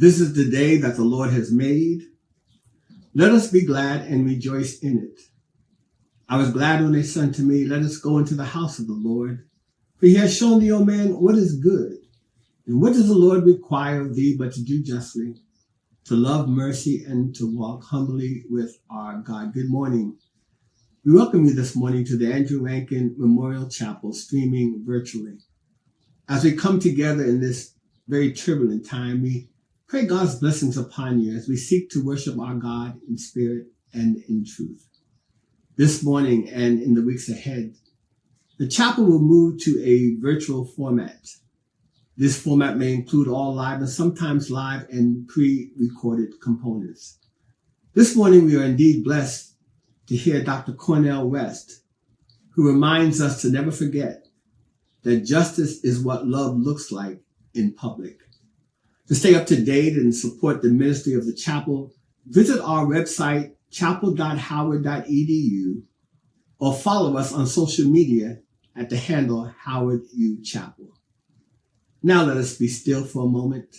This is the day that the Lord has made. Let us be glad and rejoice in it. I was glad when they said unto me, let us go into the house of the Lord. For he has shown thee, O man, what is good. And what does the Lord require of thee but to do justly, to love mercy, and to walk humbly with our God? Good morning. We welcome you this morning to the Andrew Rankin Memorial Chapel, streaming virtually. As we come together in this very turbulent time, we pray God's blessings upon you as we seek to worship our God in spirit and in truth. This morning and in the weeks ahead, the chapel will move to a virtual format. This format may include all live and sometimes live and pre-recorded components. This morning, we are indeed blessed to hear Dr. Cornel West, who reminds us to never forget that justice is what love looks like in public. To stay up to date and support the ministry of the chapel, visit our website, chapel.howard.edu, or follow us on social media at the handle Howard U Chapel. Now let us be still for a moment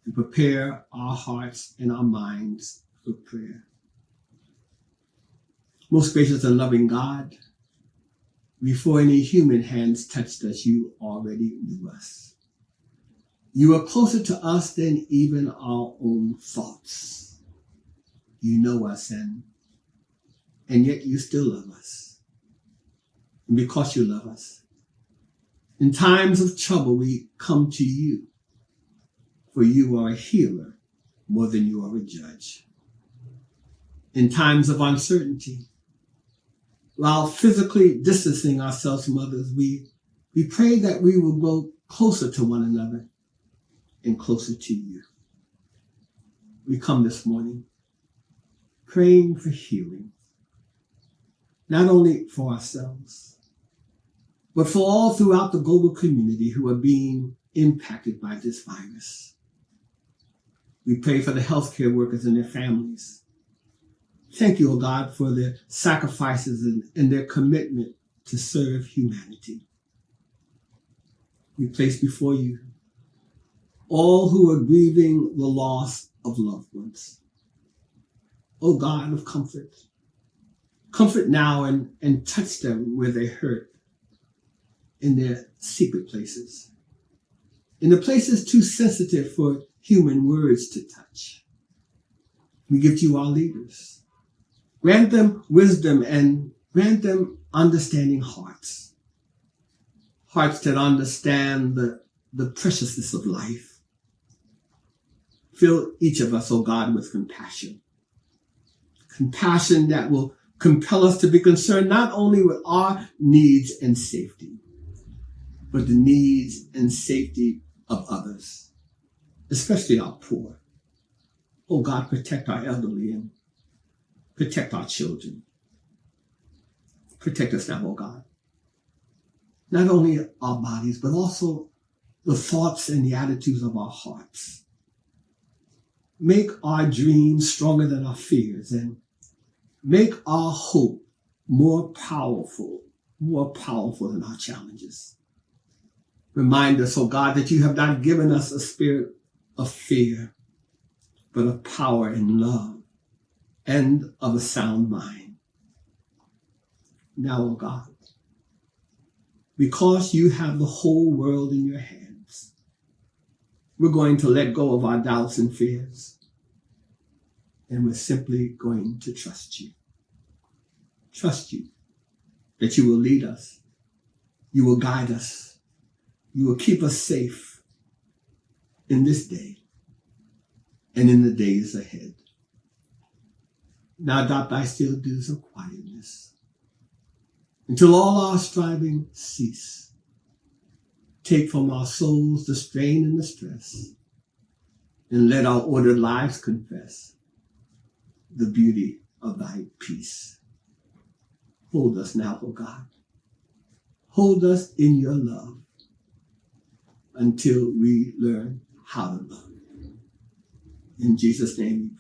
and prepare our hearts and our minds for prayer. Most gracious and loving God, before any human hands touched us, you already knew us. You are closer to us than even our own thoughts. You know us, and yet you still love us. And because you love us, in times of trouble, we come to you, for you are a healer more than you are a judge. In times of uncertainty, while physically distancing ourselves from others, we pray that we will grow closer to one another and closer to you. We come this morning praying for healing, not only for ourselves, but for all throughout the global community who are being impacted by this virus. We pray for the healthcare workers and their families. Thank you, O God, for their sacrifices and their commitment to serve humanity. We place before you all who are grieving the loss of loved ones. O God of comfort, comfort now and touch them where they hurt, in their secret places, in the places too sensitive for human words to touch. We give to you our leaders. Grant them wisdom and grant them understanding hearts. Hearts that understand the preciousness of life. Fill each of us, O God, with compassion. Compassion that will compel us to be concerned not only with our needs and safety, but the needs and safety of others, especially our poor. Oh God, protect our elderly and protect our children. Protect us now, oh God. Not only our bodies, but also the thoughts and the attitudes of our hearts. Make our dreams stronger than our fears and make our hope more powerful than our challenges. Remind us, oh God, that you have not given us a spirit of fear, but of power and love and of a sound mind. Now, oh God, because you have the whole world in your hands, we're going to let go of our doubts and fears, and we're simply going to trust you. Trust you that you will lead us, you will guide us, you will keep us safe in this day and in the days ahead. Now adopt thy still dews of quietness until all our striving cease. Take from our souls the strain and the stress, and let our ordered lives confess the beauty of thy peace. Hold us now, O God. Hold us in your love until we learn how to love. In Jesus' name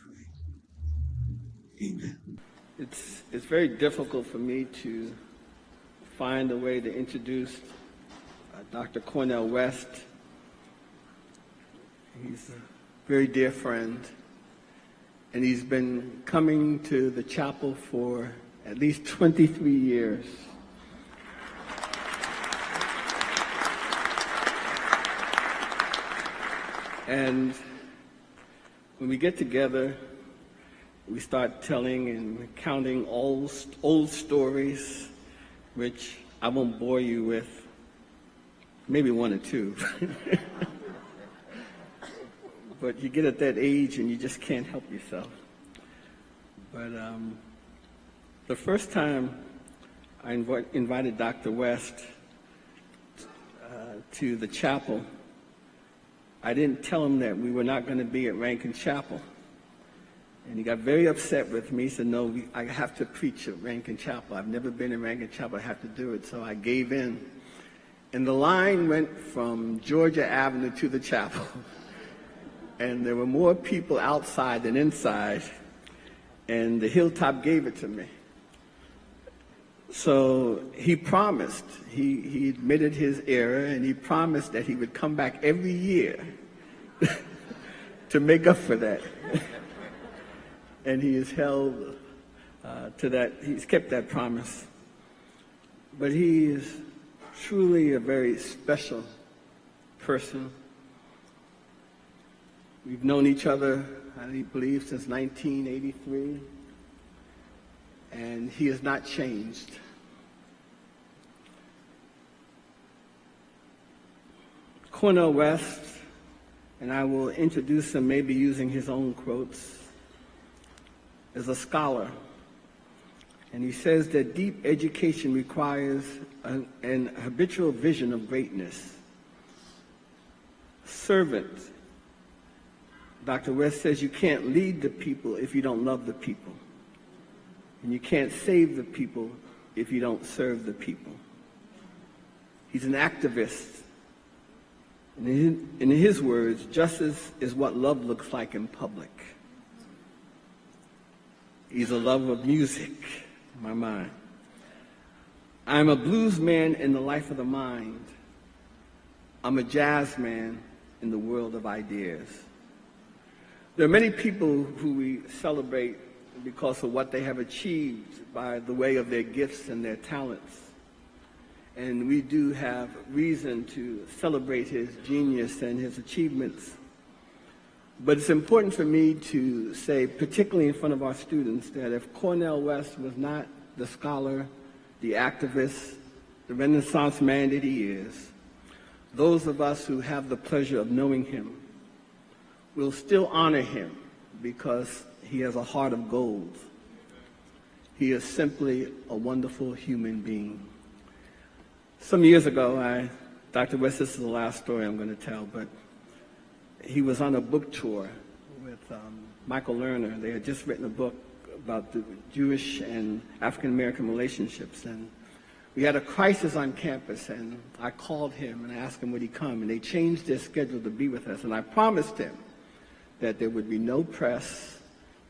we pray. Amen. It's very difficult for me to find a way to introduce Dr. Cornel West. He's very dear friend, and he's been coming to the chapel for at least 23 years. And when we get together, we start telling and counting old stories, which I won't bore you with, maybe one or two. But you get at that age and you just can't help yourself. But the first time I invited Dr. West to the chapel, I didn't tell him that we were not going to be at Rankin Chapel. And he got very upset with me. He said, no, I have to preach at Rankin Chapel. I've never been in Rankin Chapel. I have to do it. So I gave in. And the line went from Georgia Avenue to the chapel. And there were more people outside than inside. And the Hilltop gave it to me. So he promised, he admitted his error, and he promised that he would come back every year to make up for that. And he has held to that, he's kept that promise. But he is truly a very special person. We've known each other, I believe, since 1983. And he has not changed. Cornel West, and I will introduce him maybe using his own quotes, is a scholar. And he says that deep education requires an habitual vision of greatness. Servant. Dr. West says you can't lead the people if you don't love the people. And you can't save the people if you don't serve the people. He's an activist. And in his words, justice is what love looks like in public. He's a lover of music, in my mind. I'm a blues man in the life of the mind. I'm a jazz man in the world of ideas. There are many people who we celebrate because of what they have achieved by the way of their gifts and their talents. And we do have reason to celebrate his genius and his achievements. But it's important for me to say, particularly in front of our students, that if Cornel West was not the scholar, the activist, the Renaissance man that he is, those of us who have the pleasure of knowing him will still honor him because he has a heart of gold. He is simply a wonderful human being. Some years ago, Dr. West, this is the last story I'm going to tell, but he was on a book tour with Michael Lerner. They had just written a book about the Jewish and African-American relationships, and we had a crisis on campus, and I called him and I asked him would he come, and they changed their schedule to be with us, and I promised him that there would be no press,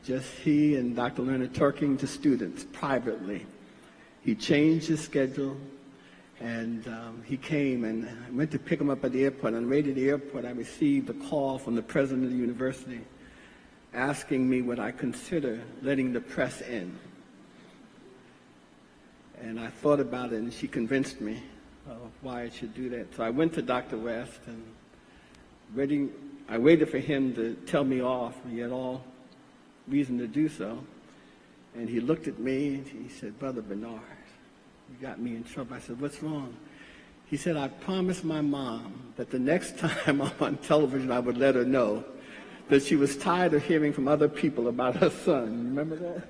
just he and Dr. Lerner talking to students privately. He changed his schedule, and he came, and I went to pick him up at the airport. On the way to the airport, I received a call from the president of the university asking me would I consider letting the press in. And I thought about it, and she convinced me of why I should do that. So I went to Dr. West, and I waited for him to tell me off. He had all reason to do so. And he looked at me, and he said, Brother Bernard, you got me in trouble. I said, what's wrong? He said, I promised my mom that the next time I'm on television, I would let her know that she was tired of hearing from other people about her son. You remember that?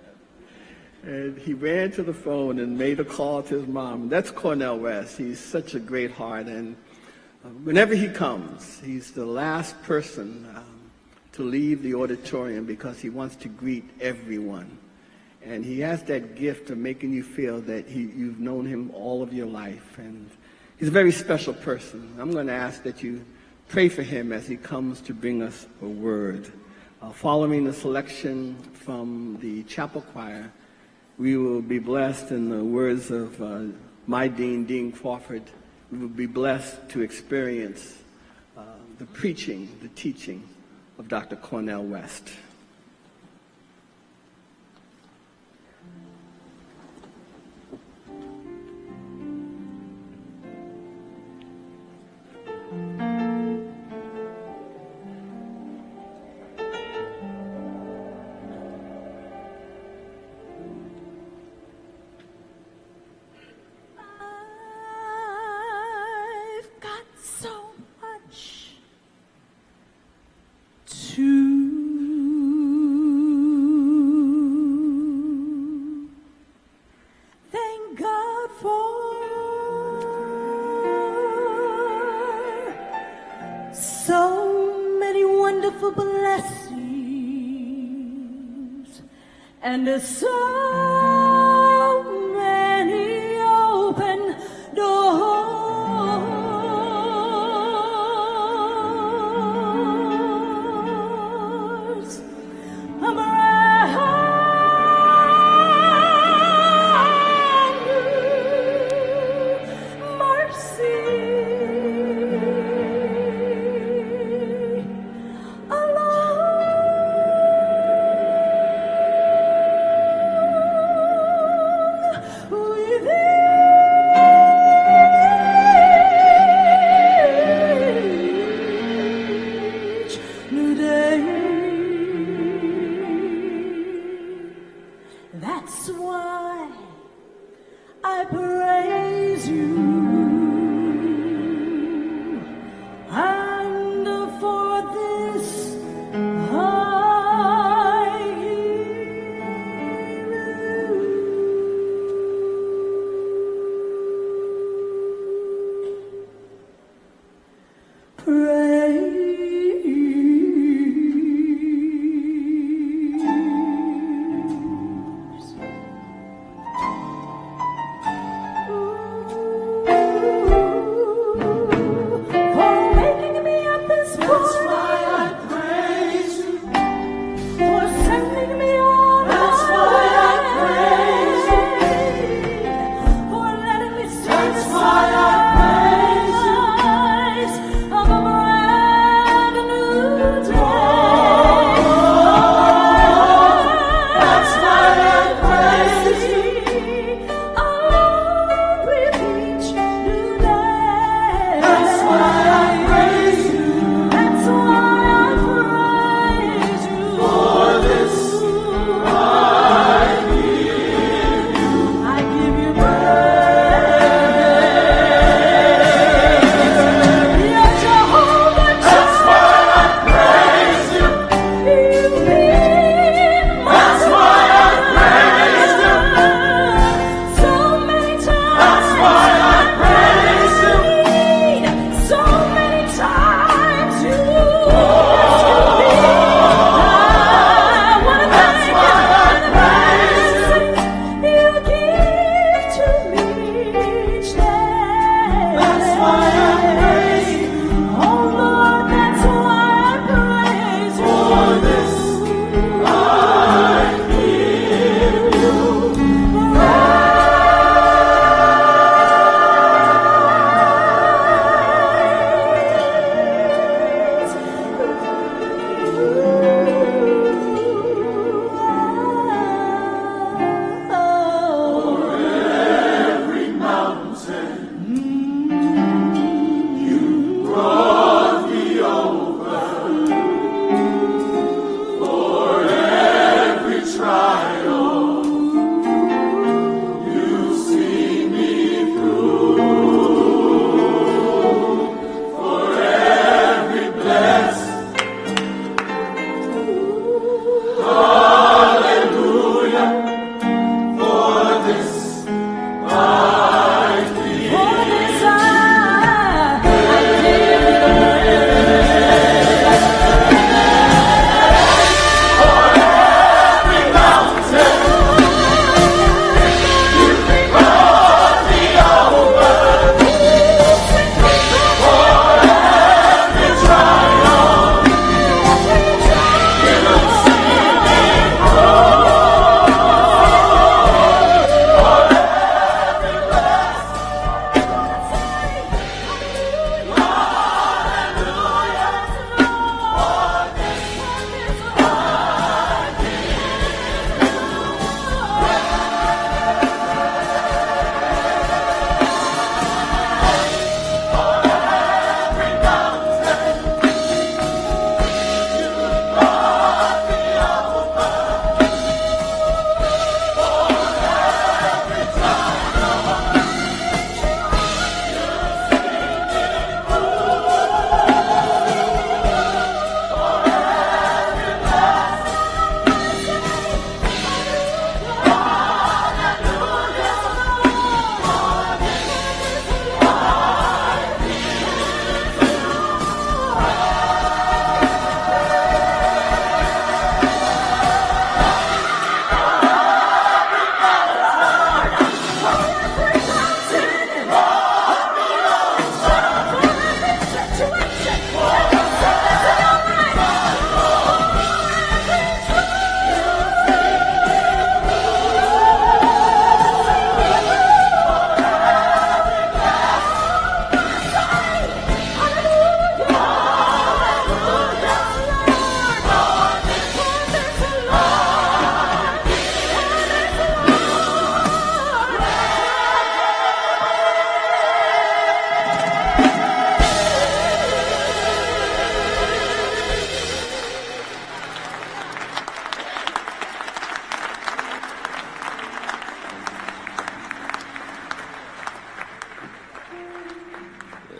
And he ran to the phone and made a call to his mom. That's Cornel West. He's such a great heart. And whenever he comes, he's the last person to leave the auditorium because he wants to greet everyone. And he has that gift of making you feel that you've known him all of your life. And he's a very special person. I'm going to ask that you pray for him as he comes to bring us a word. Following the selection from the chapel choir, we will be blessed in the words of my dean, Dean Crawford. We will be blessed to experience the preaching, the teaching of Dr. Cornel West. And so many open doors. I'm around mercy. That's why I praise you, and for this I give you praise.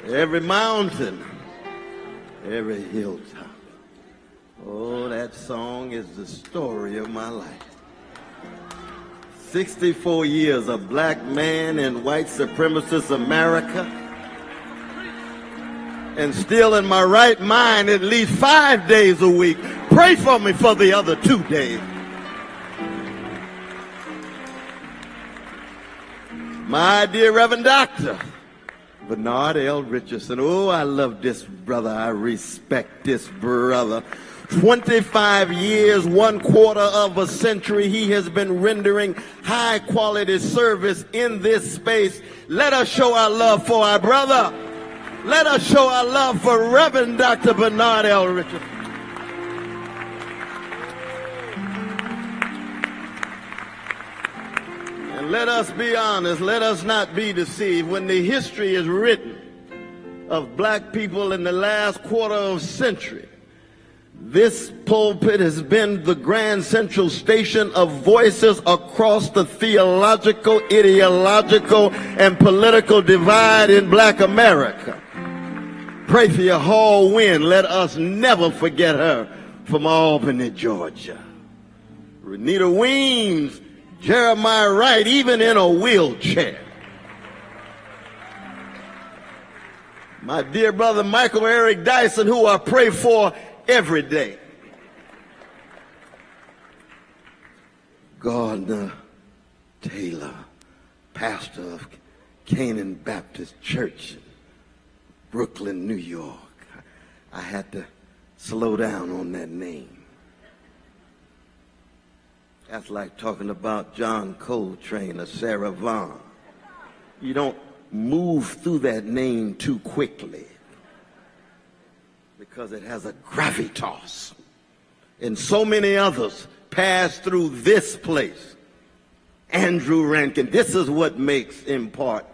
every mountain, every hilltop. Oh, that song is the story of my life. 64 years, a black man in white supremacist America, and still in my right mind at least 5 days a week. Pray for me for the other 2 days. My dear Reverend Dr. Bernard L. Richardson. Oh, I love this brother. I respect this brother. 25 years, 1/4 of a century, he has been rendering high-quality service in this space. Let us show our love for our brother. Let us show our love for Reverend Dr. Bernard L. Richardson. And let us be honest, let us not be deceived. When the history is written of black people in the last 1/4 century, this pulpit has been the grand central station of voices across the theological, ideological, and political divide in black America. Pray for your Hall Wynn. Let us never forget her from Albany, Georgia. Renita Weems, Jeremiah Wright, even in a wheelchair. My dear brother Michael Eric Dyson, who I pray for every day. Gardner Taylor, pastor of Canaan Baptist Church in Brooklyn, New York. I had to slow down on that name. That's like talking about John Coltrane or Sarah Vaughan. You don't move through that name too quickly, because it has a gravitas. And so many others pass through this place. Andrew Rankin. This is what makes, in part,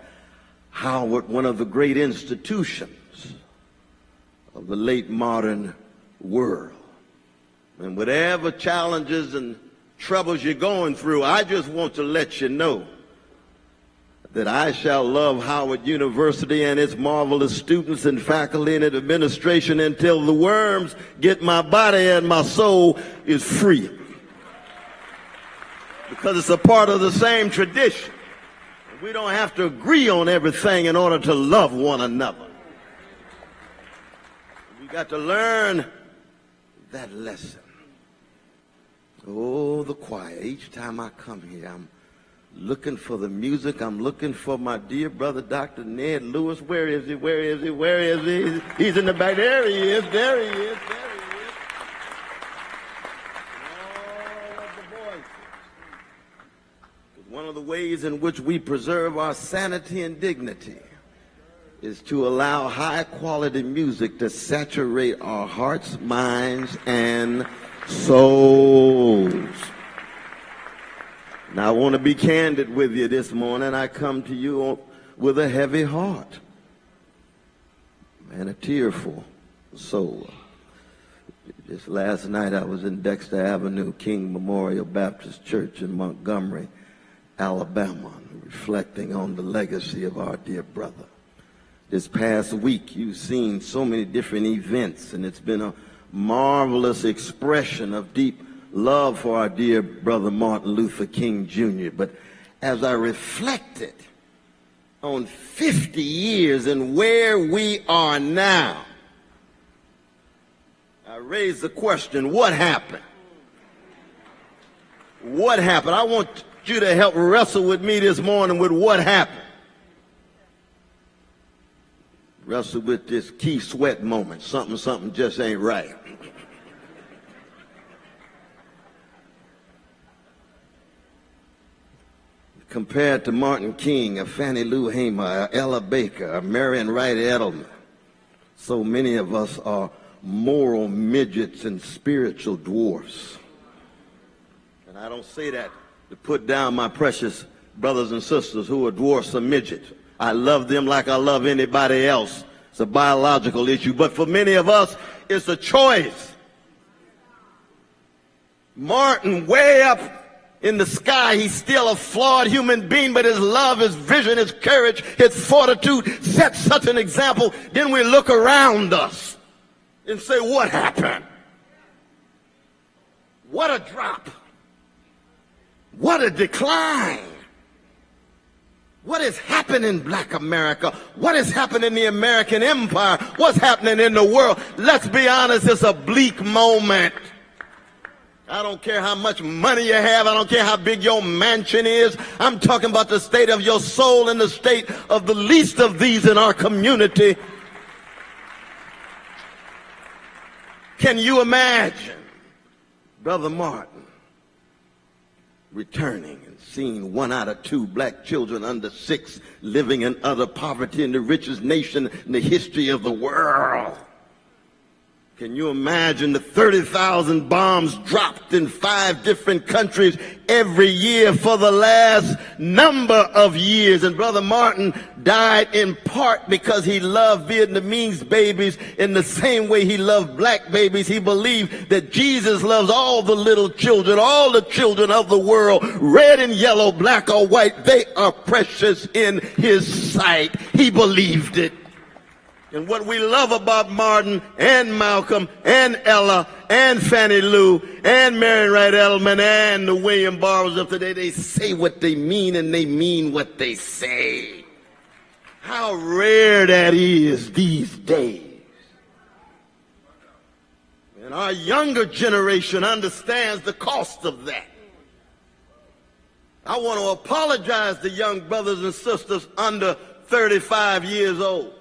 Howard one of the great institutions of the late modern world. And whatever challenges and troubles you're going through, I just want to let you know that I shall love Howard University and its marvelous students and faculty and administration until the worms get my body and my soul is free. Because it's a part of the same tradition. We don't have to agree on everything in order to love one another. We got to learn that lesson. Oh, the choir. Each time I come here, I'm looking for the music. I'm looking for my dear brother, Dr. Ned Lewis. Where is he? Where is he? Where is he? He's in the back. There he is. There he is. There he is. All of the voices. One of the ways in which we preserve our sanity and dignity is to allow high-quality music to saturate our hearts, minds, and souls. Now, I want to be candid with you this morning. I come to you with a heavy heart and a tearful soul. Just last night, I was in Dexter Avenue, King Memorial Baptist Church in Montgomery, Alabama, reflecting on the legacy of our dear brother. This past week, you've seen so many different events, and it's been a marvelous expression of deep love for our dear brother Martin Luther King Jr. But as I reflected on 50 years and where we are now, I raised the question, what happened? What happened? I want you to help wrestle with me this morning with what happened. Wrestle with this Keith Sweat moment. Something just ain't right. Compared to Martin King, a Fannie Lou Hamer, a Ella Baker, a Marion Wright Edelman, so many of us are moral midgets and spiritual dwarfs. And I don't say that to put down my precious brothers and sisters who are dwarfs or midgets. I love them like I love anybody else. It's a biological issue. But for many of us, it's a choice. Martin way up in the sky. He's still a flawed human being, but his love, his vision, his courage, his fortitude set such an example. Then we look around us and say, what happened? What a drop. What a decline. What is happening in Black America? What is happening in the American empire? What's happening in the world? Let's be honest, it's a bleak moment. I don't care how much money you have. I don't care how big your mansion is. I'm talking about the state of your soul and the state of the least of these in our community. Can you imagine Brother Martin returning and seeing 1 out of 2 black children under 6 living in utter poverty in the richest nation in the history of the world? Can you imagine the 30,000 bombs dropped in 5 different countries every year for the last number of years? And Brother Martin died in part because he loved Vietnamese babies in the same way he loved black babies. He believed that Jesus loves all the little children, all the children of the world, red and yellow, black or white. They are precious in his sight. He believed it. And what we love about Martin and Malcolm and Ella and Fannie Lou and Mary Wright Edelman and the William Burroughs of today, they say what they mean and they mean what they say. How rare that is these days. And our younger generation understands the cost of that. I want to apologize to young brothers and sisters under 35 years old.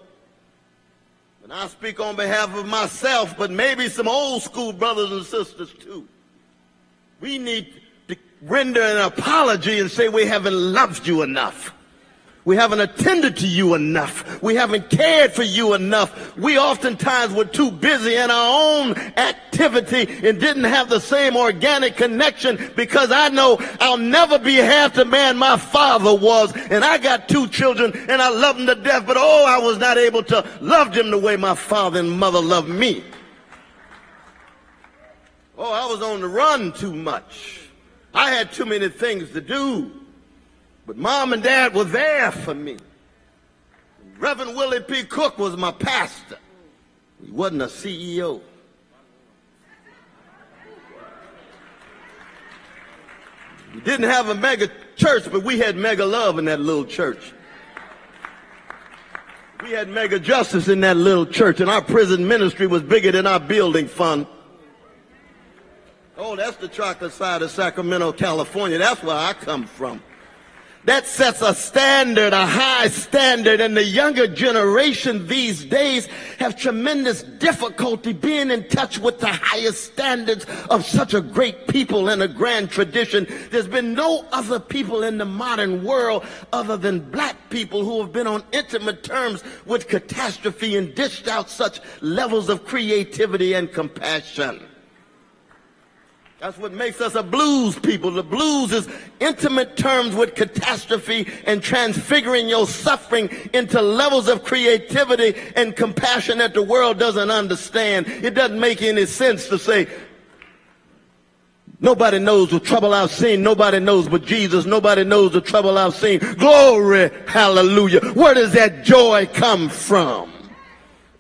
And I speak on behalf of myself, but maybe some old school brothers and sisters too. We need to render an apology and say we haven't loved you enough. We haven't attended to you enough. We haven't cared for you enough. We oftentimes were too busy in our own activity and didn't have the same organic connection, because I know I'll never be half the man my father was. And I got 2 children and I love them to death, but oh, I was not able to love them the way my father and mother loved me. Oh, I was on the run too much. I had too many things to do. But Mom and Dad were there for me. Reverend Willie P. Cook was my pastor. He wasn't a CEO. We didn't have a mega church, but we had mega love in that little church. We had mega justice in that little church, and our prison ministry was bigger than our building fund. Oh, that's the chocolate side of Sacramento, California. That's where I come from. That sets a standard, a high standard, and the younger generation these days have tremendous difficulty being in touch with the highest standards of such a great people and a grand tradition. There's been no other people in the modern world other than black people who have been on intimate terms with catastrophe and dished out such levels of creativity and compassion. That's what makes us a blues people. The blues is intimate terms with catastrophe and transfiguring your suffering into levels of creativity and compassion that the world doesn't understand. It doesn't make any sense to say, nobody knows the trouble I've seen. Nobody knows but Jesus. Nobody knows the trouble I've seen. Glory, hallelujah. Where does that joy come from?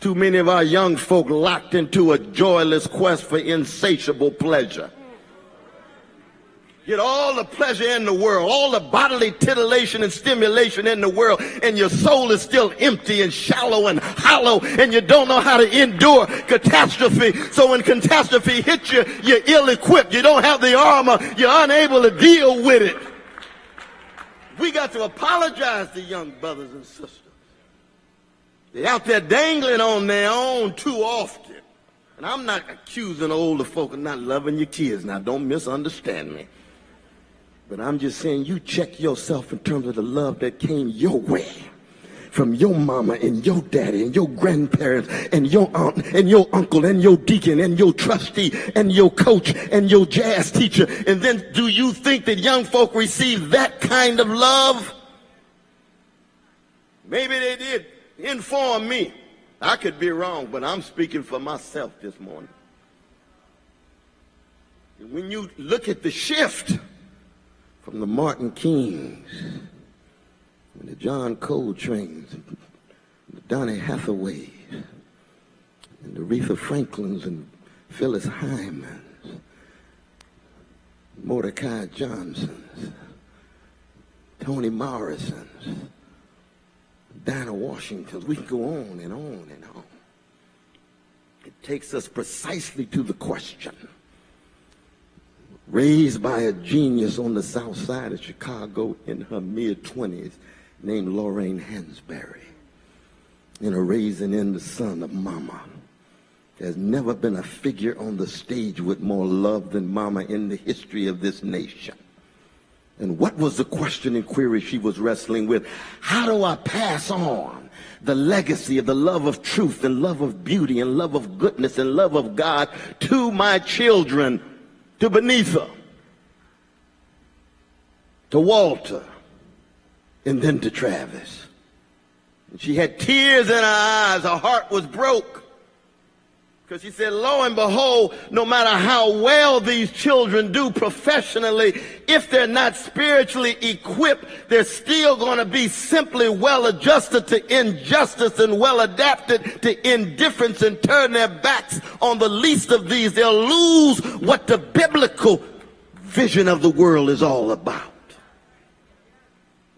Too many of our young folk locked into a joyless quest for insatiable pleasure. Get all the pleasure in the world, all the bodily titillation and stimulation in the world, and your soul is still empty and shallow and hollow, and you don't know how to endure catastrophe. So when catastrophe hits you, you're ill-equipped. You don't have the armor. You're unable to deal with it. We got to apologize to young brothers and sisters. They're out there dangling on their own too often. And I'm not accusing older folk of not loving your kids. Now, don't misunderstand me. But I'm just saying, you check yourself in terms of the love that came your way from your mama and your daddy and your grandparents and your aunt and your uncle and your deacon and your trustee and your coach and your jazz teacher. And then do you think that young folk receive that kind of love? Maybe they did. Inform me. I could be wrong, but I'm speaking for myself this morning. When you look at the shift from the Martin Kings and the John Coltrane's and the Donny Hathaways and the Aretha Franklins and Phyllis Hyman's, Mordecai Johnson's, Toni Morrison's, Dinah Washington's. We can go on and on and on. It takes us precisely to the question. Raised by a genius on the south side of Chicago in her mid-20s named Lorraine Hansberry, in a Raising in the Sun of Mama. There's never been a figure on the stage with more love than Mama in the history of this nation. And what was the question and query she was wrestling with? How do I pass on the legacy of the love of truth and love of beauty and love of goodness and love of God to my children, to Benitha, to Walter, and then to Tavis? And she had tears in her eyes. Her heart was broke. Because she said, lo and behold, no matter how well these children do professionally, if they're not spiritually equipped, they're still going to be simply well-adjusted to injustice and well-adapted to indifference and turn their backs on the least of these. They'll lose what the biblical vision of the world is all about.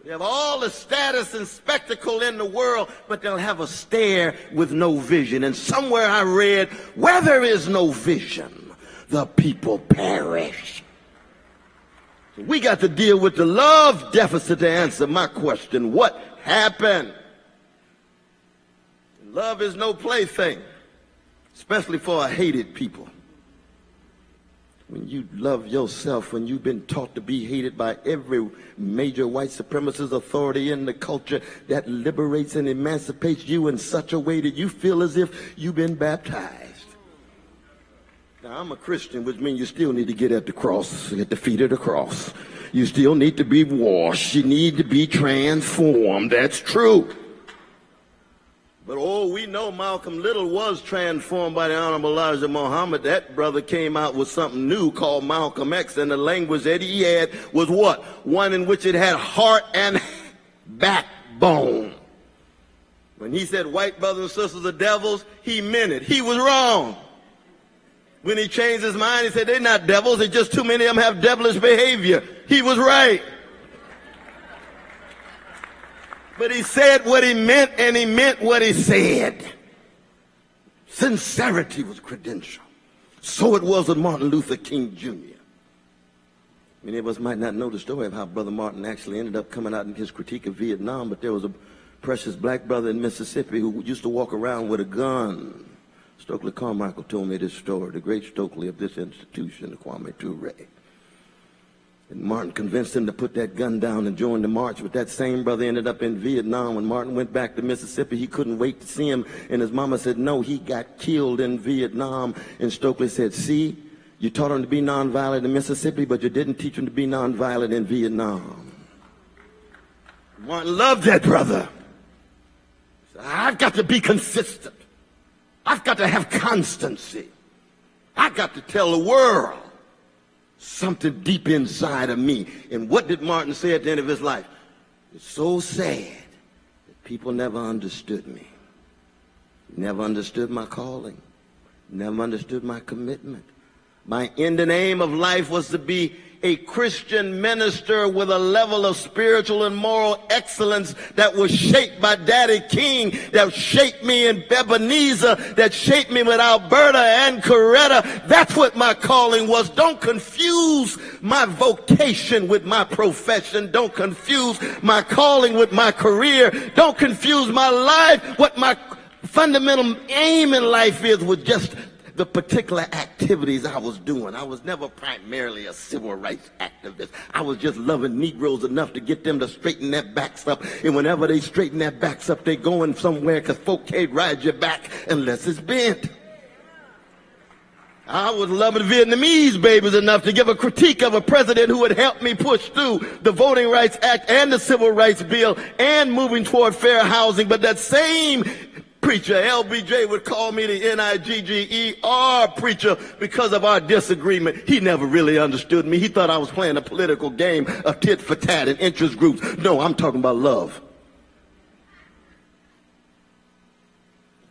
They have all the status and spectacle in the world, but they'll have a stare with no vision. And somewhere I read, where there is no vision, the people perish. So we got to deal with the love deficit to answer my question. What happened? Love is no plaything, especially for a hated people. When you love yourself, when you've been taught to be hated by every major white supremacist authority in the culture that liberates and emancipates you in such a way that you feel as if you've been baptized. Now, I'm a Christian, which means you still need to get at the cross, at the feet of the cross. You still need to be washed. You need to be transformed. That's true. But oh, we know Malcolm Little was transformed by the Honorable Elijah Muhammad. That brother came out with something new called Malcolm X, and the language that he had was what? One in which it had heart and backbone. When he said white brothers and sisters are devils, he meant it. He was wrong. When he changed his mind, he said they're not devils, it's just too many of them have devilish behavior. He was right. But he said what he meant, and he meant what he said. Sincerity was credential. So it was with Martin Luther King Jr. Many of us might not know the story of how Brother Martin actually ended up coming out in his critique of Vietnam, but there was a precious black brother in Mississippi who used to walk around with a gun. Stokely Carmichael told me this story, the great Stokely of this institution, Kwame Ture. And Martin convinced him to put that gun down and join the march. But that same brother ended up in Vietnam. When Martin went back to Mississippi, he couldn't wait to see him. And his mama said, no, he got killed in Vietnam. And Stokely said, see, you taught him to be nonviolent in Mississippi, but you didn't teach him to be nonviolent in Vietnam. Martin loved that brother. He said, I've got to be consistent. I've got to have constancy. I've got to tell the world something deep inside of me. And what did Martin say at the end of his life? It's so sad that people never understood me. Never understood my calling. Never understood my commitment. My ending aim of life was to be a Christian minister with a level of spiritual and moral excellence that was shaped by Daddy King, that shaped me in Ebenezer, that shaped me with Alberta and Coretta. That's what my calling was. Don't confuse my vocation with my profession. Don't confuse my calling with my career. Don't confuse my life. What my fundamental aim in life is with just the particular activities I was doing. I was never primarily a civil rights activist. I was just loving Negroes enough to get them to straighten their backs up. And whenever they straighten their backs up, they going somewhere because folk can't ride your back unless it's bent. I was loving Vietnamese babies enough to give a critique of a president who had helped me push through the Voting Rights Act and the Civil Rights Bill and moving toward fair housing. But that same preacher. LBJ would call me the Nigger preacher because of our disagreement. He never really understood me. He thought I was playing a political game of tit for tat and interest groups. No, I'm talking about love.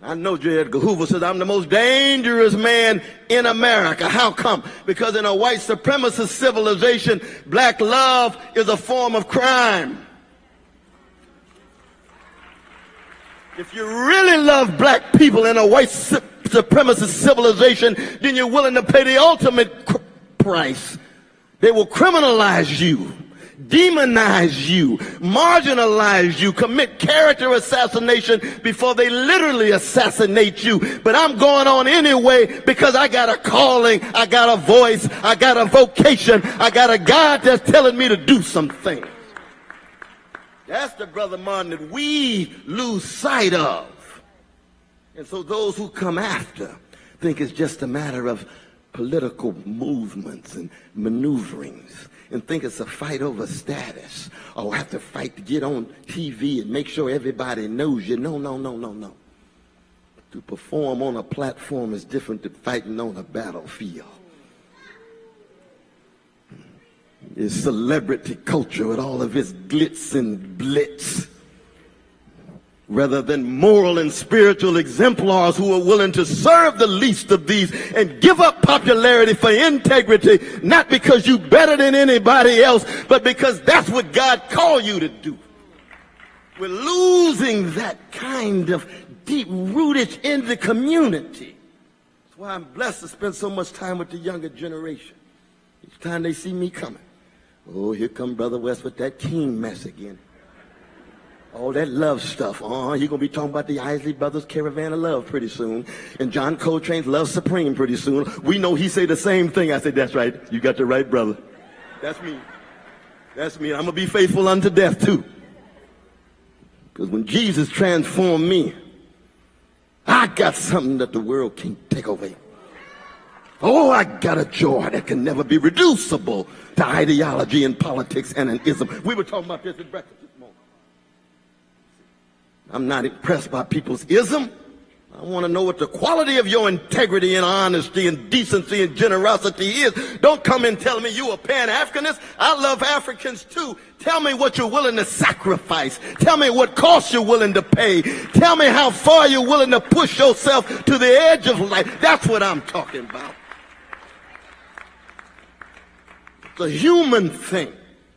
I know J. Edgar Hoover says I'm the most dangerous man in America. How come? Because in a white supremacist civilization, black love is a form of crime. If you really love black people in a white supremacist civilization, then you're willing to pay the ultimate price. They will criminalize you, demonize you, marginalize you, commit character assassination before they literally assassinate you. But I'm going on anyway because I got a calling, I got a voice, I got a vocation, I got a God that's telling me to do something. That's the Brother Martin that we lose sight of. And so those who come after think it's just a matter of political movements and maneuverings, and think it's a fight over status, or have to fight to get on TV and make sure everybody knows you. No, no, no, no, no. To perform on a platform is different than fighting on a battlefield. It's celebrity culture with all of its glitz and blitz, rather than moral and spiritual exemplars who are willing to serve the least of these and give up popularity for integrity, not because you're better than anybody else, but because that's what God called you to do. We're losing that kind of deep rootage in the community. That's why I'm blessed to spend so much time with the younger generation. Each time they see me coming, oh, here come Brother West with that king mess again. All that love stuff. You're going to be talking about the Isley Brothers Caravan of Love pretty soon. And John Coltrane's Love Supreme pretty soon. We know he say the same thing. I said, that's right. You got the right brother. That's me. That's me. I'm going to be faithful unto death too. Because when Jesus transformed me, I got something that the world can't take away. Oh, I got a joy that can never be reducible to ideology and politics and an ism. We were talking about this at breakfast this morning. I'm not impressed by people's ism. I want to know what the quality of your integrity and honesty and decency and generosity is. Don't come and tell me you a Pan-Africanist. I love Africans too. Tell me what you're willing to sacrifice. Tell me what cost you're willing to pay. Tell me how far you're willing to push yourself to the edge of life. That's what I'm talking about. It's a human thing.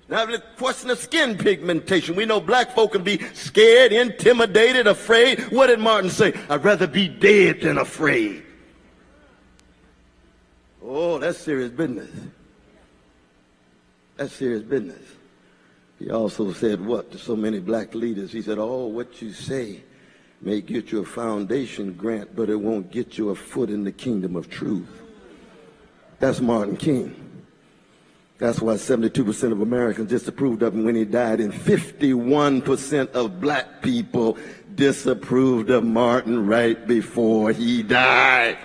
Now, the question of skin pigmentation. We know black folk can be scared, intimidated, afraid. What did Martin say? I'd rather be dead than afraid. Oh, that's serious business. That's serious business. He also said what to so many black leaders? He said, oh, what you say may get you a foundation grant, but it won't get you a foot in the kingdom of truth. That's Martin King. That's why 72% of Americans disapproved of him when he died, and 51% of black people disapproved of Martin right before he died.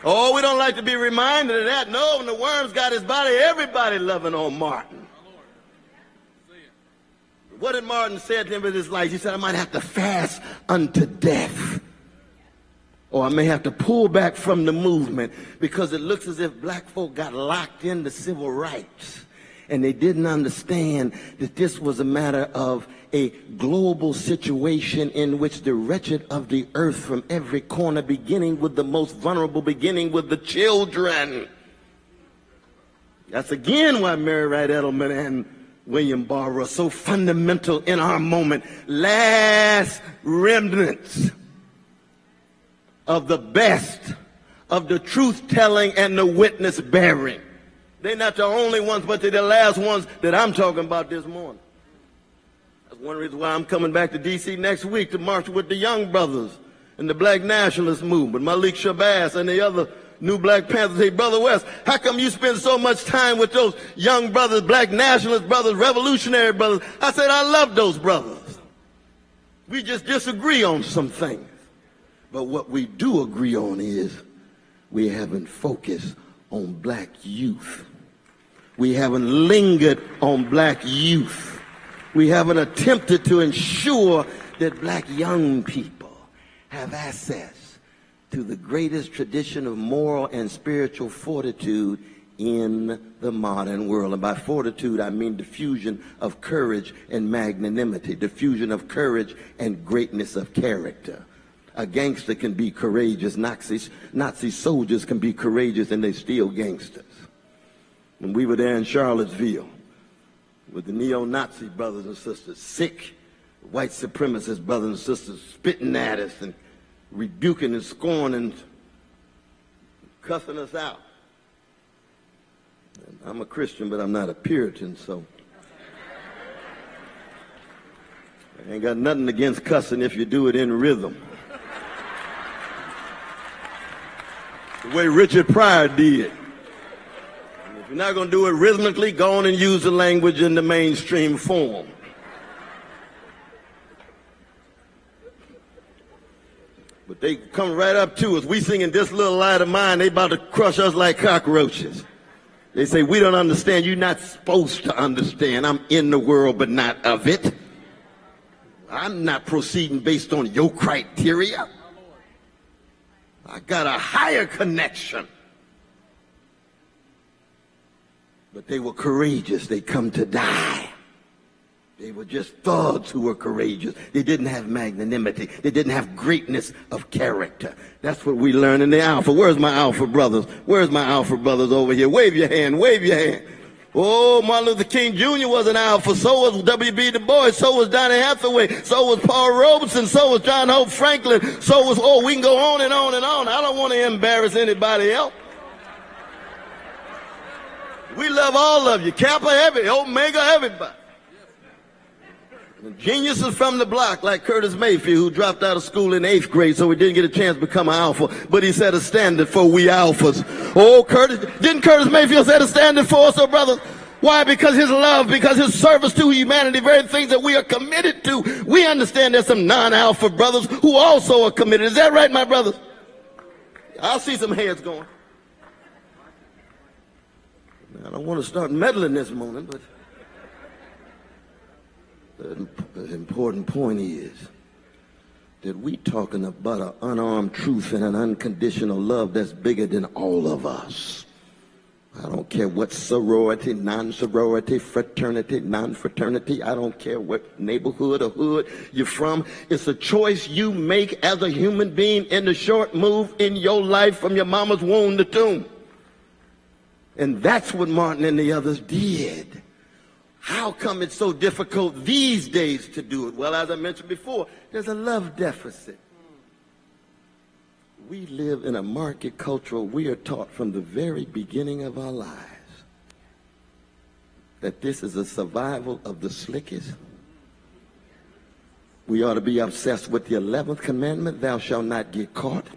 Oh, we don't like to be reminded of that. No, when the worms got his body, everybody loving on Martin. What did Martin say to him in his life? He said, I might have to fast unto death. Or I may have to pull back from the movement because it looks as if black folk got locked into civil rights. And they didn't understand that this was a matter of a global situation in which the wretched of the earth from every corner, beginning with the most vulnerable, beginning with the children. That's again why Mary Wright Edelman and William Barber are so fundamental in our moment. Last remnants of the best of the truth-telling and the witness-bearing. They're not the only ones, but they're the last ones that I'm talking about this morning. That's one reason why I'm coming back to D.C. next week to march with the young brothers in the black nationalist movement, Malik Shabazz and the other new Black Panthers. Say, Brother West, how come you spend so much time with those young brothers, black nationalist brothers, revolutionary brothers? I said, I love those brothers. We just disagree on some things. But what we do agree on is we haven't focused on black youth. We haven't lingered on black youth. We haven't attempted to ensure that black young people have access to the greatest tradition of moral and spiritual fortitude in the modern world. And by fortitude, I mean diffusion of courage and magnanimity, diffusion of courage and greatness of character. A gangster can be courageous. Nazi soldiers can be courageous, and they're still gangsters. When we were there in Charlottesville with the neo-Nazi brothers and sisters, sick white supremacist brothers and sisters spitting at us and rebuking and scorning, cussing us out. And I'm a Christian, but I'm not a Puritan, so I ain't got nothing against cussing if you do it in rhythm. The way Richard Pryor did. And if you're not going to do it rhythmically, go on and use the language in the mainstream form. But they come right up to us. We singing This Little Light of Mine. They about to crush us like cockroaches. They say, we don't understand. You're not supposed to understand. I'm in the world, but not of it. I'm not proceeding based on your criteria. I got a higher connection. But they were courageous. They come to die. They were just thugs who were courageous. They didn't have magnanimity. They didn't have greatness of character. That's what we learn in the Alpha. Where's my Alpha brothers? Where's my Alpha brothers over here? Wave your hand. Wave your hand. Oh, Martin Luther King Jr. was an Alpha. So was W.B. Du Bois. So was Donny Hathaway. So was Paul Robeson. So was John Hope Franklin. So was, we can go on and on and on. I don't want to embarrass anybody else. We love all of you. Kappa, Omega, everybody. Geniuses from the block, like Curtis Mayfield, who dropped out of school in 8th grade, so he didn't get a chance to become an alpha, but he set a standard for we alphas. Oh, didn't Curtis Mayfield set a standard for us, brother? Why? Because his love, because his service to humanity, very things that we are committed to. We understand there's some non-alpha brothers who also are committed. Is that right, my brothers? I'll see some heads going. I don't want to start meddling this morning, but the important point is that we talking about an unarmed truth and an unconditional love that's bigger than all of us. I don't care what sorority, non-sorority, fraternity, non-fraternity. I don't care what neighborhood or hood you're from. It's a choice you make as a human being in the short move in your life from your mama's womb to tomb. And that's what Martin and the others did. How come it's so difficult these days to do it? Well, as I mentioned before, there's a love deficit. We live in a market culture. We are taught from the very beginning of our lives that this is a survival of the slickest. We ought to be obsessed with the 11th commandment, thou shalt not get caught.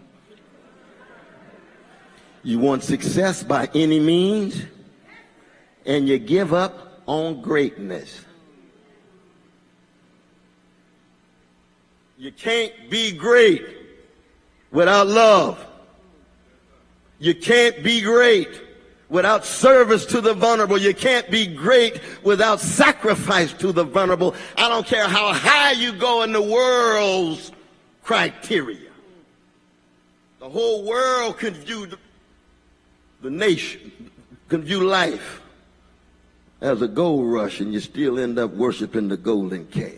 You want success by any means, and you give up on greatness. You can't be great without love. You can't be great without service to the vulnerable. You can't be great without sacrifice to the vulnerable. I don't care how high you go in the world's criteria. The whole world can view the nation, can view life as a gold rush, and you still end up worshiping the golden calf.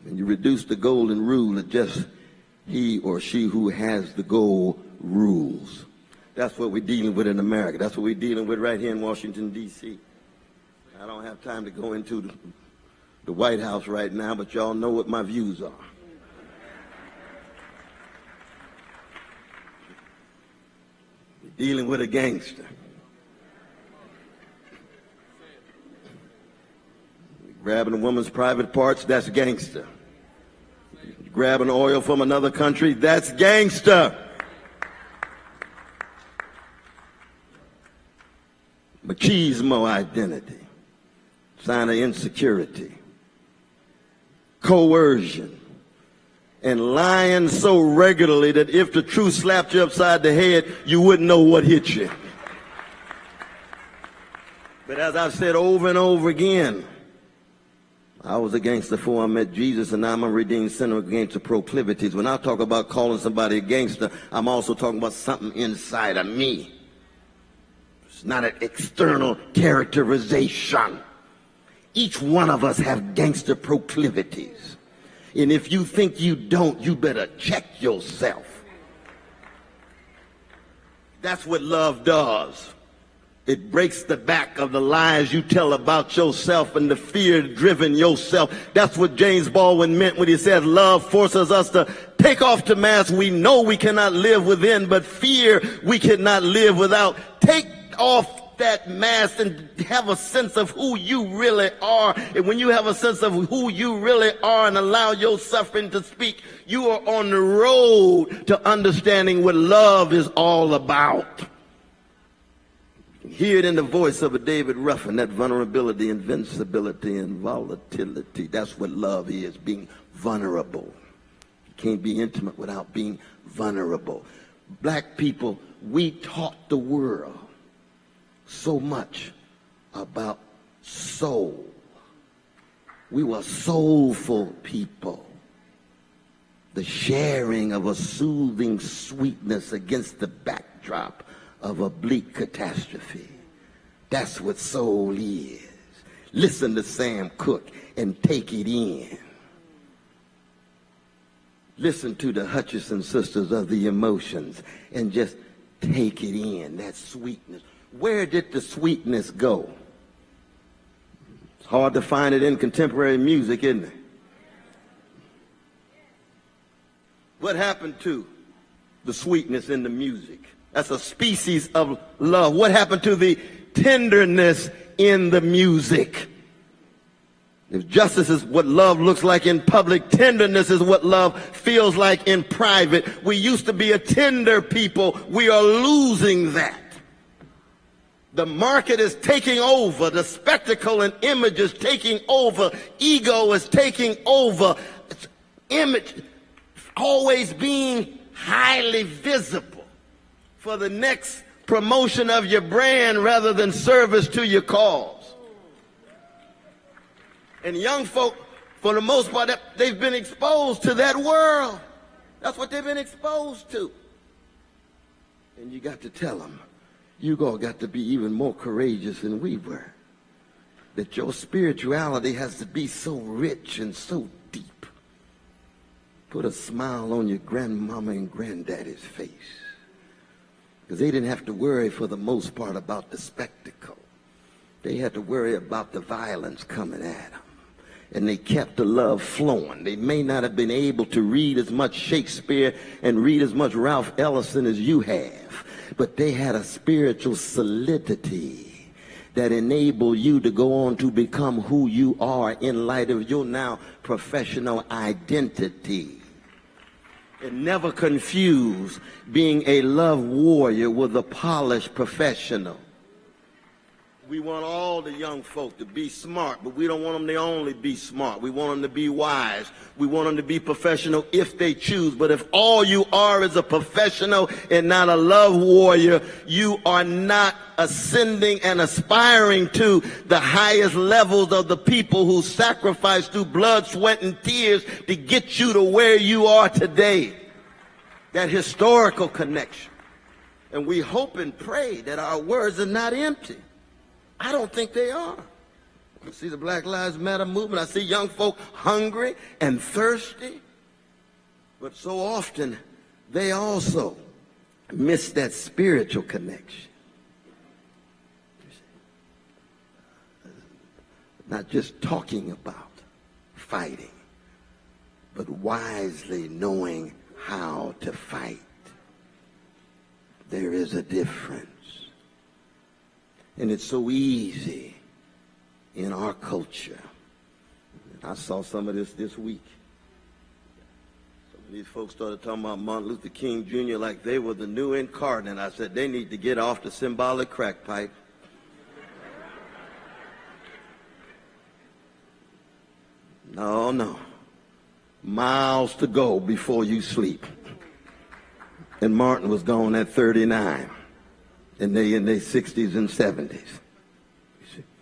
And you reduce the golden rule to just he or she who has the gold rules. That's what we're dealing with in America. That's what we're dealing with right here in Washington, D.C. I don't have time to go into the White House right now, but y'all know what my views are. We're dealing with a gangster. Grabbing a woman's private parts, that's gangster. Grabbing oil from another country, that's gangster. Machismo identity, sign of insecurity, coercion, and lying so regularly that if the truth slapped you upside the head, you wouldn't know what hit you. But as I've said over and over again, I was a gangster before I met Jesus, and now I'm a redeemed sinner against the proclivities. When I talk about calling somebody a gangster, I'm also talking about something inside of me. It's not an external characterization. Each one of us have gangster proclivities. And if you think you don't, you better check yourself. That's what love does. It breaks the back of the lies you tell about yourself and the fear-driven yourself. That's what James Baldwin meant when he said love forces us to take off the mask we know we cannot live within, but fear we cannot live without. Take off that mask and have a sense of who you really are. And when you have a sense of who you really are and allow your suffering to speak, you are on the road to understanding what love is all about. Hear it in the voice of a David Ruffin, that vulnerability, invincibility, and volatility. That's what love is, being vulnerable. You can't be intimate without being vulnerable. Black people, we taught the world so much about soul. We were soulful people. The sharing of a soothing sweetness against the backdrop of a bleak catastrophe. That's what soul is. Listen to Sam Cooke and take it in. Listen to the Hutchison Sisters of the Emotions and just take it in, that sweetness. Where did the sweetness go? It's hard to find it in contemporary music, isn't it? What happened to the sweetness in the music? That's a species of love. What happened to the tenderness in the music? If justice is what love looks like in public, tenderness is what love feels like in private. We used to be a tender people. We are losing that. The market is taking over. The spectacle and image is taking over. Ego is taking over. It's image always being highly visible for the next promotion of your brand rather than service to your cause. And young folk, for the most part, they've been exposed to that world. That's what they've been exposed to. And you got to tell them, you all got to be even more courageous than we were. That your spirituality has to be so rich and so deep. Put a smile on your grandmama and granddaddy's face. Because they didn't have to worry for the most part about the spectacle. They had to worry about the violence coming at them. And they kept the love flowing. They may not have been able to read as much Shakespeare and read as much Ralph Ellison as you have, but they had a spiritual solidity that enabled you to go on to become who you are in light of your now professional identity. And never confuse being a love warrior with a polished professional. We want all the young folk to be smart, but we don't want them to only be smart. We want them to be wise. We want them to be professional if they choose. But if all you are is a professional and not a love warrior, you are not ascending and aspiring to the highest levels of the people who sacrificed through blood, sweat, and tears to get you to where you are today. That historical connection. And we hope and pray that our words are not empty. I don't think they are. I see the Black Lives Matter movement. I see young folk hungry and thirsty. But so often, they also miss that spiritual connection. Not just talking about fighting, but wisely knowing how to fight. There is a difference. And it's so easy in our culture. I saw some of this week. Some of these folks started talking about Martin Luther King Jr. like they were the new incarnate. I said, they need to get off the symbolic crack pipe. No. Miles to go before you sleep. And Martin was gone at 39. And they in their 60s and 70s.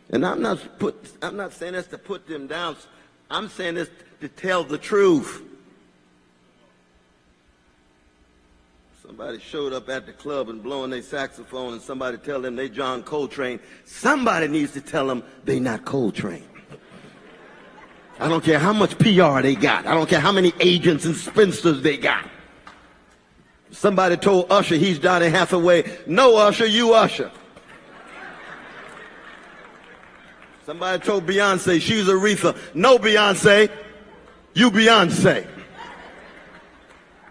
And I'm not saying that's to put them down. I'm saying this to tell the truth. Somebody showed up at the club and blowing their saxophone, and somebody tell them they John Coltrane. Somebody needs to tell them they not Coltrane. I don't care how much PR they got. I don't care how many agents and spinsters they got. Somebody told Usher he's Donny Hathaway. No, Usher, you Usher. Somebody told Beyonce she's Aretha. No, Beyonce, you Beyonce.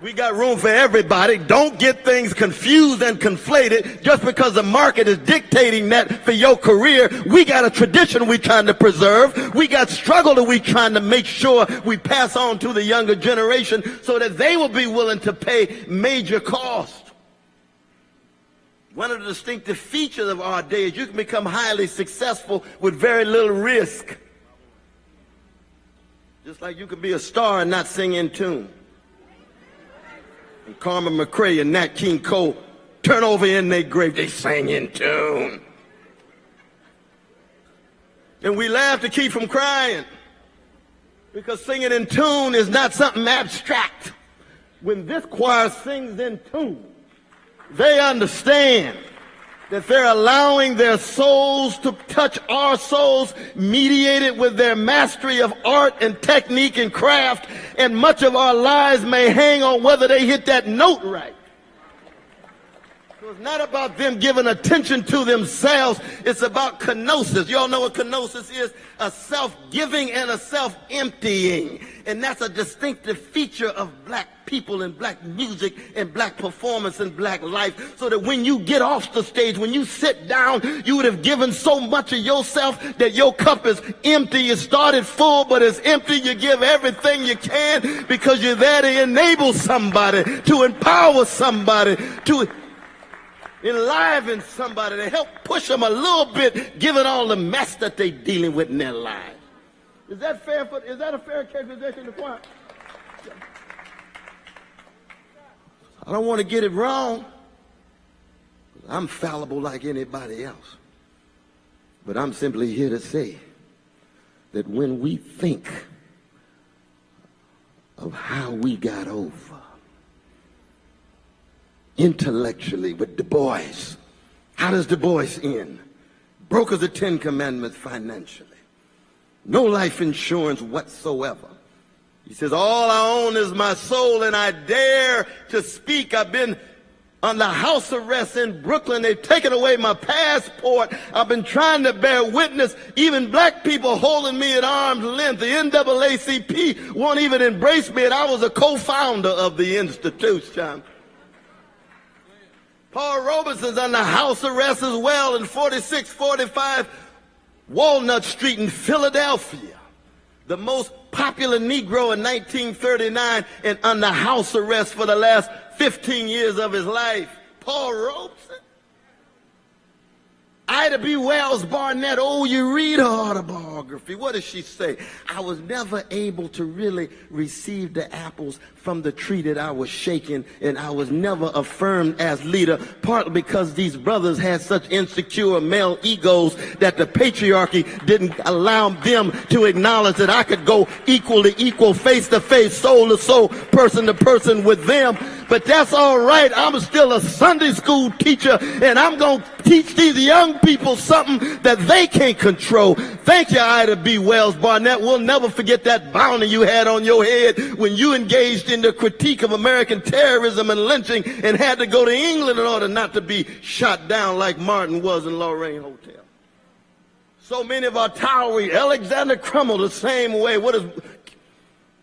We got room for everybody. Don't get things confused and conflated just because the market is dictating that for your career. We got a tradition we trying to preserve. We got struggle that we trying to make sure we pass on to the younger generation so that they will be willing to pay major cost. One of the distinctive features of our day is you can become highly successful with very little risk. Just like you can be a star and not sing in tune. And Carmen McRae and Nat King Cole turn over in their grave. They sang in tune. And we laugh to keep from crying because singing in tune is not something abstract. When this choir sings in tune, they understand that they're allowing their souls to touch our souls, mediated with their mastery of art and technique and craft, and much of our lives may hang on whether they hit that note right. So it's not about them giving attention to themselves. It's about kenosis. You all know what kenosis is? A self-giving and a self-emptying. And that's a distinctive feature of black people and black music and black performance and black life. So that when you get off the stage, when you sit down, you would have given so much of yourself that your cup is empty. You started full, but it's empty. You give everything you can because you're there to enable somebody, to empower somebody, to enliven somebody, to help push them a little bit, given all the mess that they're dealing with in their lives. Is that fair? Is that a fair characterization of the choir? I don't want to get it wrong. I'm fallible like anybody else. But I'm simply here to say that when we think of how we got over intellectually with Du Bois, how does Du Bois end? Broke of the Ten Commandments financially. No life insurance whatsoever. He says, all I own is my soul, and I dare to speak. I've been under house arrest in Brooklyn. They've taken away my passport. I've been trying to bear witness. Even black people holding me at arm's length. The NAACP won't even embrace me, and I was a co-founder of the institution. Paul Robeson's under house arrest as well in 4645 Walnut Street in Philadelphia. The most popular Negro in 1939 and under house arrest for the last 15 years of his life. Paul Robeson. Ida B. Wells Barnett, oh, you read her autobiography. What does she say? I was never able to really receive the apples from the tree that I was shaking, and I was never affirmed as leader, partly because these brothers had such insecure male egos that the patriarchy didn't allow them to acknowledge that I could go equal to equal, face to face, soul to soul, person to person with them. But that's all right. I'm still a Sunday school teacher, and I'm going to teach these young people something that they can't control. Thank you, Ida B. Wells Barnett. We'll never forget that bounty you had on your head when you engaged in the critique of American terrorism and lynching and had to go to England in order not to be shot down like Martin was in Lorraine Hotel. So many of our towering, Alexander Crummell the same way. What does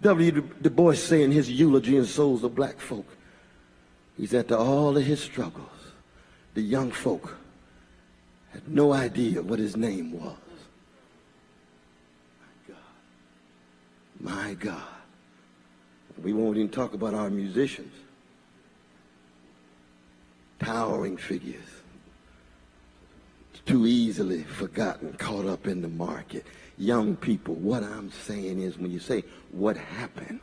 W. Du Bois say in his eulogy in Souls of Black Folk? He said, to all of his struggles, the young folk had no idea what his name was. My God. We won't even talk about our musicians. Towering figures. Too easily forgotten, caught up in the market. Young people, what I'm saying is when you say what happened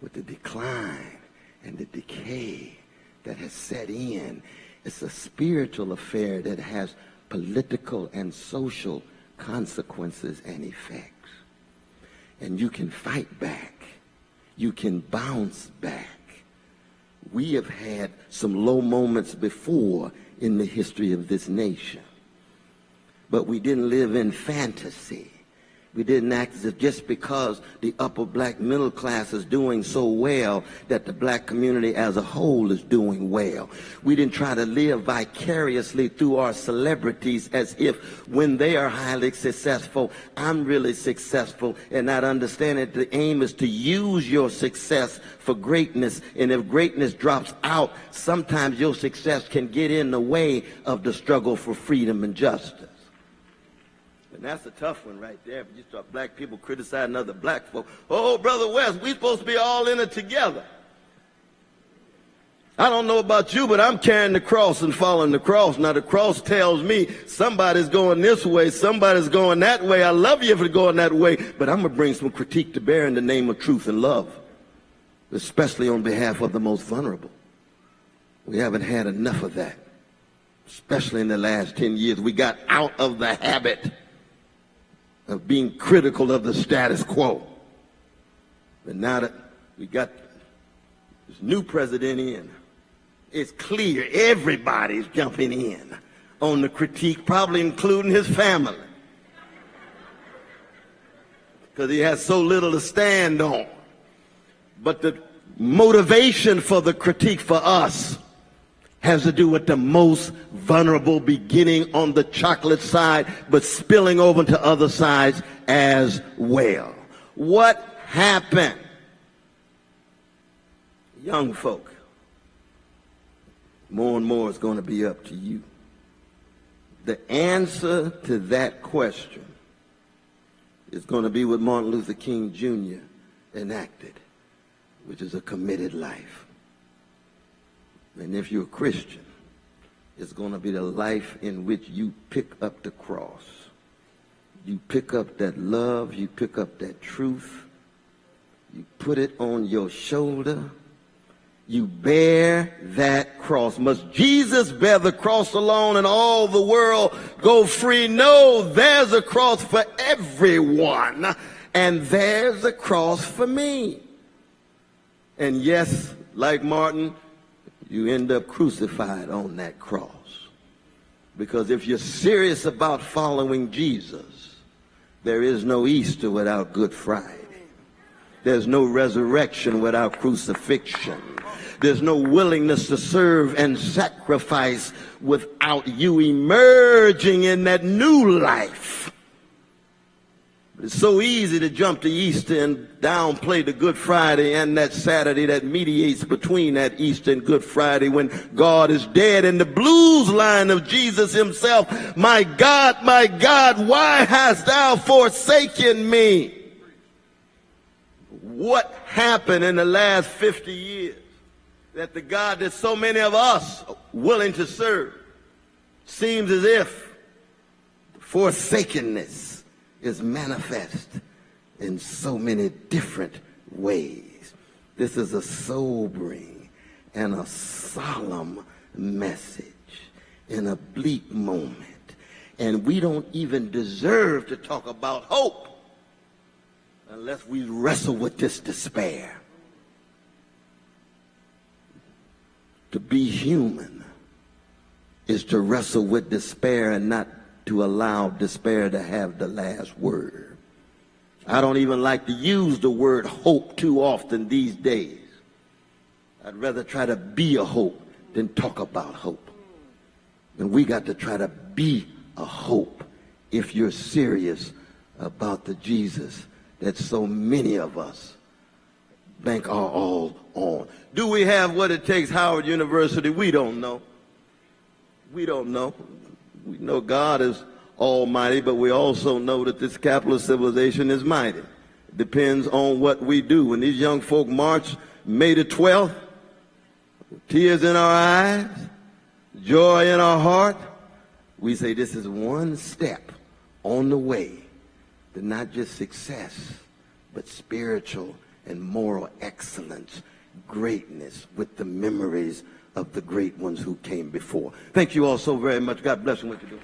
with the decline and the decay that has set in, it's a spiritual affair that has political and social consequences and effects. and you can fight back. You can bounce back. We have had some low moments before in the history of this nation. But we didn't live in fantasy. We didn't act as if just because the upper black middle class is doing so well that the black community as a whole is doing well. We didn't try to live vicariously through our celebrities as if when they are highly successful, I'm really successful, and not understanding that the aim is to use your success for greatness. And if greatness drops out, sometimes your success can get in the way of the struggle for freedom and justice. And that's a tough one right there. But you start black people criticizing other black folk. Oh, Brother West, we supposed to be all in it together. I don't know about you, but I'm carrying the cross and following the cross. Now, the cross tells me somebody's going this way, somebody's going that way. I love you if you're going that way, but I'm going to bring some critique to bear in the name of truth and love, especially on behalf of the most vulnerable. We haven't had enough of that, especially in the last 10 years. We got out of the habit of being critical of the status quo. But now that we got this new president in, it's clear everybody's jumping in on the critique, probably including his family, because he has so little to stand on. But the motivation for the critique for us has to do with the most vulnerable, beginning on the chocolate side, but spilling over to other sides as well. What happened? Young folk, more and more is going to be up to you. The answer to that question is going to be what Martin Luther King Jr. enacted, which is a committed life. And if you're a Christian, it's going to be the life in which you pick up the cross. You pick up that love, you pick up that truth, you put it on your shoulder, you bear that cross. Must Jesus bear the cross alone and all the world go free? No, there's a cross for everyone, and there's a cross for me. And yes, like Martin, you end up crucified on that cross. Because if you're serious about following Jesus, there is no Easter without Good Friday. There's no resurrection without crucifixion. There's no willingness to serve and sacrifice without you emerging in that new life. But it's so easy to jump to Easter and downplay the Good Friday and that Saturday that mediates between that Easter and Good Friday when God is dead. And the blues line of Jesus himself, my God, why hast thou forsaken me? What happened in the last 50 years that the God that so many of us are willing to serve seems as if forsakenness is manifest in so many different ways. This is a sobering and a solemn message in a bleak moment. And we don't even deserve to talk about hope unless we wrestle with this despair. To be human is to wrestle with despair and not to allow despair to have the last word. I don't even like to use the word hope too often these days. I'd rather try to be a hope than talk about hope. And we got to try to be a hope if you're serious about the Jesus that so many of us bank our all on. Do we have what it takes, Howard University? We don't know. We don't know. We know God is almighty, but we also know that this capitalist civilization is mighty. It depends on what we do. When these young folk march May the 12th, tears in our eyes, joy in our heart, we say this is one step on the way to not just success, but spiritual and moral excellence, greatness with the memories of the great ones who came before. Thank you all so very much. God bless you. What you do.